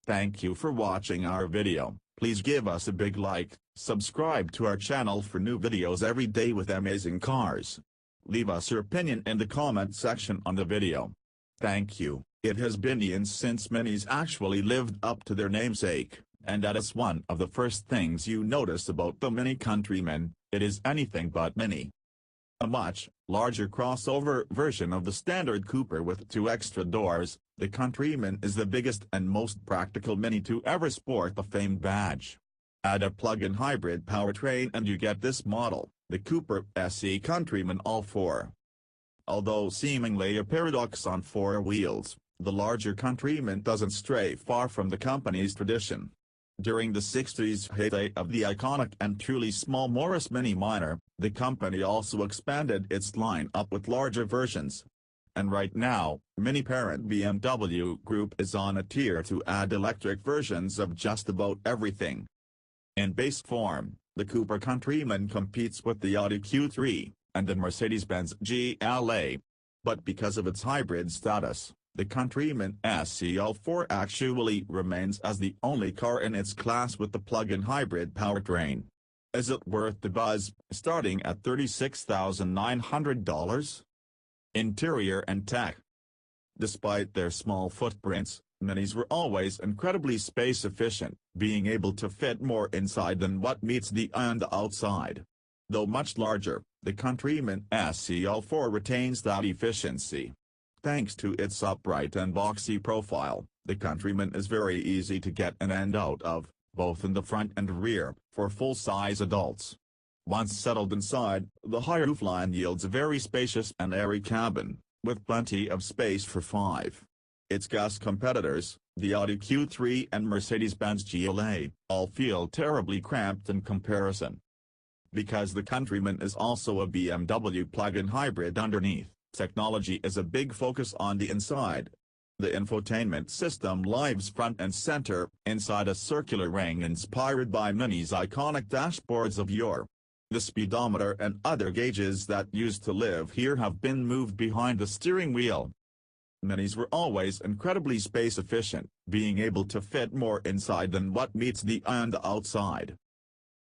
Thank you for watching our video. Please give us a big like, subscribe to our channel for new videos every day with amazing cars. Leave us your opinion in the comment section on the video. Thank you. It has been eons since Minis actually lived up to their namesake, and that is one of the first things you notice about the Mini Countryman. It is anything but mini. A much larger crossover version of the standard Cooper with 2 extra doors, the Countryman is the biggest and most practical Mini to ever sport the famed badge. Add a plug-in hybrid powertrain and you get this model, the Cooper SE Countryman All-4. Although seemingly a paradox on 4 wheels, the larger Countryman doesn't stray far from the company's tradition. During the 60s heyday of the iconic and truly small Morris Mini Minor, the company also expanded its line-up with larger versions. And right now, Mini parent BMW Group is on a tear to add electric versions of just about everything. In base form, the Cooper Countryman competes with the Audi Q3, and the Mercedes-Benz GLA. But because of its hybrid status, the Countryman SE All-4 actually remains as the only car in its class with the plug-in hybrid powertrain. Is it worth the buzz, starting at $36,900? Interior and tech. Despite their small footprints, Minis were always incredibly space-efficient, being able to fit more inside than what meets the eye on the outside. Though much larger, the Countryman SE All-4 retains that efficiency. Thanks to its upright and boxy profile, the Countryman is very easy to get in and out of, both in the front and rear, for full-size adults. Once settled inside, the higher roofline yields a very spacious and airy cabin, with plenty of space for 5. Its gas competitors, the Audi Q3 and Mercedes-Benz GLA, all feel terribly cramped in comparison. Because the Countryman is also a BMW plug-in hybrid underneath, technology is a big focus on the inside. The infotainment system lives front and center, inside a circular ring inspired by Mini's iconic dashboards of yore. The speedometer and other gauges that used to live here have been moved behind the steering wheel. Minis were always incredibly space-efficient, being able to fit more inside than what meets the eye on the outside.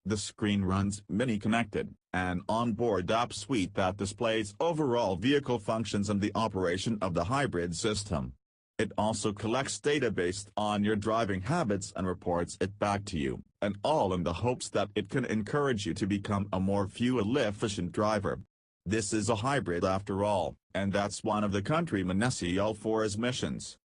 The screen runs Mini Connected, an onboard app suite that displays overall vehicle functions and the operation of the hybrid system. It also collects data based on your driving habits and reports it back to you, and all in the hopes that it can encourage you to become a more fuel-efficient driver. This is a hybrid after all, and that's one of the Countryman SE All-4's missions.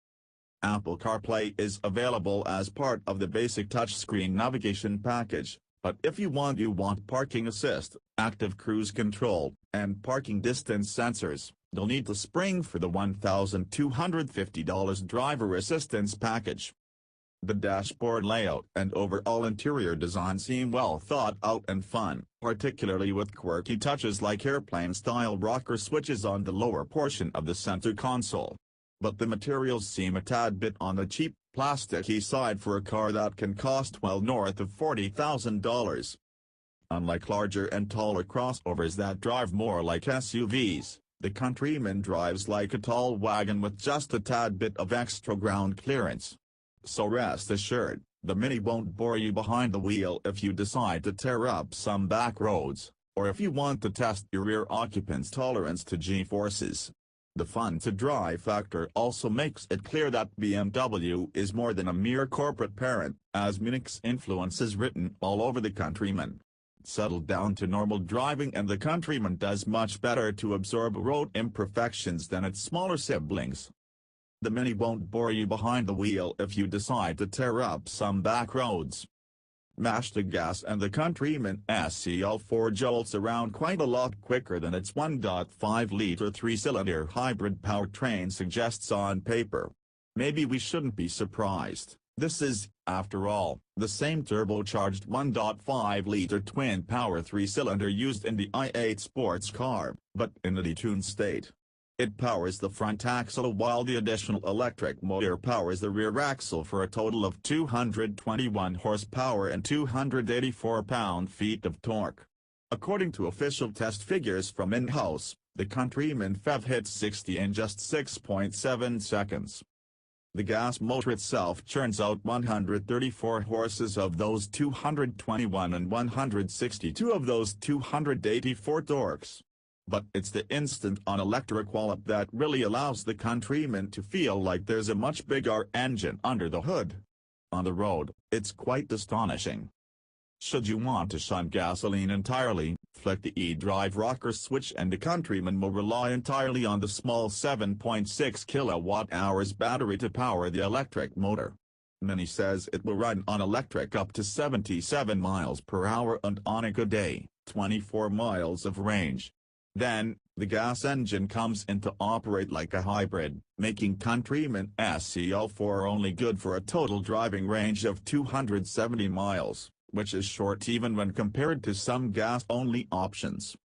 Apple CarPlay is available as part of the basic touchscreen navigation package. But if you want parking assist, active cruise control, and parking distance sensors, you'll need to spring for the $1,250 driver assistance package. The dashboard layout and overall interior design seem well thought out and fun, particularly with quirky touches like airplane-style rocker switches on the lower portion of the center console. But the materials seem a tad bit on the cheap, plasticky side for a car that can cost well north of $40,000. Unlike larger and taller crossovers that drive more like SUVs, the Countryman drives like a tall wagon with just a tad bit of extra ground clearance. So rest assured, the Mini won't bore you behind the wheel if you decide to tear up some back roads, or if you want to test your rear occupant's tolerance to G-forces. The fun-to-drive factor also makes it clear that BMW is more than a mere corporate parent, as Mini's influence is written all over the Countryman. Settled down to normal driving, and the Countryman does much better to absorb road imperfections than its smaller siblings. The Mini won't bore you behind the wheel if you decide to tear up some back roads. Mash the gas and the Countryman SE All-4 jolts around quite a lot quicker than its 1.5-liter 3-cylinder hybrid powertrain suggests on paper. Maybe we shouldn't be surprised. This is, after all, the same turbocharged 1.5-liter twin-power 3-cylinder used in the i8 sports car, but in a detuned state. It powers the front axle while the additional electric motor powers the rear axle for a total of 221 horsepower and 284 pound-feet of torque. According to official test figures from in-house, the Countryman PHEV hits 60 in just 6.7 seconds. The gas motor itself churns out 134 horses of those 221 and 162 of those 284 torques. But it's the instant-on electric wallop that really allows the Countryman to feel like there's a much bigger engine under the hood. On the road, it's quite astonishing. Should you want to shun gasoline entirely, flick the e-drive rocker switch and the Countryman will rely entirely on the small 7.6 kWh battery to power the electric motor. Mini says it will run on electric up to 77 miles per hour and on a good day, 24 miles of range. Then, the gas engine comes in to operate like a hybrid, making Countryman SEL4 only good for a total driving range of 270 miles. Which is short even when compared to some gas-only options.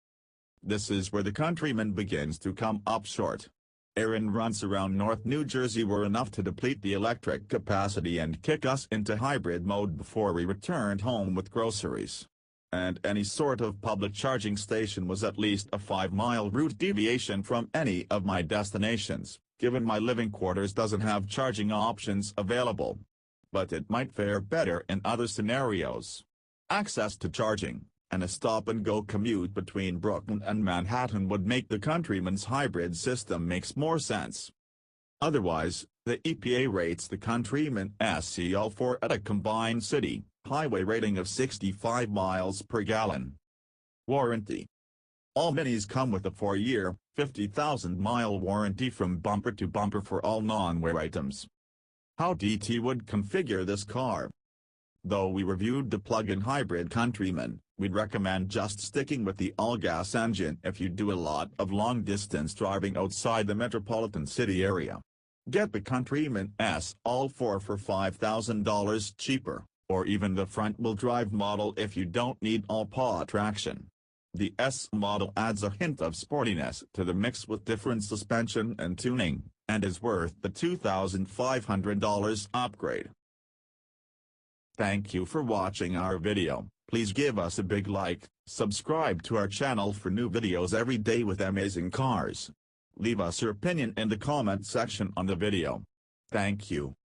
This is where the Countryman begins to come up short. Errand runs around North New Jersey were enough to deplete the electric capacity and kick us into hybrid mode before we returned home with groceries. And any sort of public charging station was at least a 5-mile route deviation from any of my destinations, given my living quarters doesn't have charging options available. But it might fare better in other scenarios. Access to charging, and a stop-and-go commute between Brooklyn and Manhattan would make the Countryman's hybrid system makes more sense. Otherwise, the EPA rates the Countryman SEL4 at a combined city, highway rating of 65 miles per gallon. Warranty. All Minis come with a 4-year, 50,000-mile warranty from bumper to bumper for all non-wear items. How DT would configure this car? Though we reviewed the plug-in hybrid Countryman, we'd recommend just sticking with the all-gas engine if you do a lot of long-distance driving outside the metropolitan city area. Get the Countryman SEL4 for $5,000 cheaper, or even the front-wheel drive model if you don't need all-paw traction. The S model adds a hint of sportiness to the mix with different suspension and tuning, and is worth the $2,500 upgrade. Thank you for watching our video. Please give us a big like, subscribe to our channel for new videos every day with amazing cars. Leave us your opinion in the comment section on the video. Thank you.